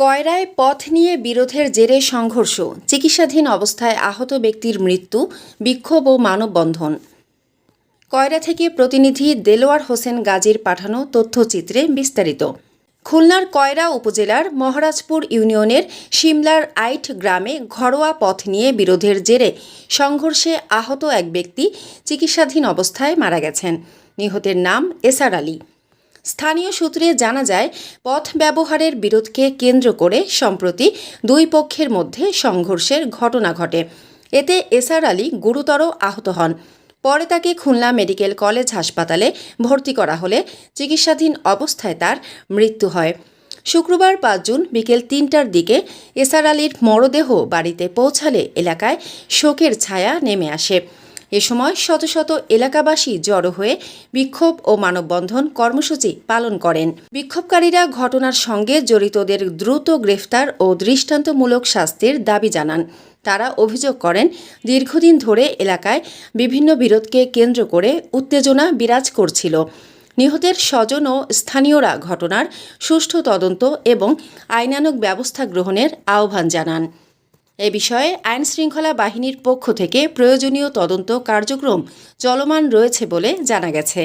কয়রায় পথ নিয়ে বিরোধের জেরে সংঘর্ষ, চিকিৎসাধীন অবস্থায় আহত ব্যক্তির মৃত্যু, বিক্ষোভ ও মানববন্ধন। কয়রা থেকে প্রতিনিধি দেলোয়ার হোসেন গাজীর পাঠানো তথ্যচিত্রে বিস্তারিত। খুলনার কয়রা উপজেলার মহারাজপুর ইউনিয়নের শিমলার আইট গ্রামে ঘরোয়া পথ নিয়ে বিরোধের জেরে সংঘর্ষে আহত এক ব্যক্তি চিকিৎসাধীন অবস্থায় মারা গেছেন। নিহতের নাম এসার আলী। স্থানীয় সূত্রে জানা যায়, পথ ব্যবহারের বিরোধকে কেন্দ্র করে সম্প্রতি দুই পক্ষের মধ্যে সংঘর্ষের ঘটনা ঘটে। এতে এসার আলী গুরুতর আহত হন। পরে তাকে খুলনা মেডিকেল কলেজ হাসপাতালে ভর্তি করা হলে চিকিৎসাধীন অবস্থায় তার মৃত্যু হয়। শুক্রবার ৫ জুন বিকেল ৩টার দিকে এসার আলীর মরদেহ বাড়িতে পৌঁছালে এলাকায় শোকের ছায়া নেমে আসে। এ সময় শত শত এলাকাবাসী জড়ো হয়ে বিক্ষোভ ও মানববন্ধন কর্মসূচি পালন করেন। বিক্ষোভকারীরা ঘটনার সঙ্গে জড়িতদের দ্রুত গ্রেফতার ও দৃষ্টান্তমূলক শাস্তির দাবি জানান। তারা অভিযোগ করেন, দীর্ঘদিন ধরে এলাকায় বিভিন্ন বিরোধকে কেন্দ্র করে উত্তেজনা বিরাজ করছিল। নিহতের স্বজন ও স্থানীয়রা ঘটনার সুষ্ঠু তদন্ত এবং আইনানুগ ব্যবস্থা গ্রহণের আহ্বান জানান। এ বিষয়ে আইনশৃঙ্খলা বাহিনীর পক্ষ থেকে প্রয়োজনীয় তদন্ত কার্যক্রম চলমান রয়েছে বলে জানা গেছে।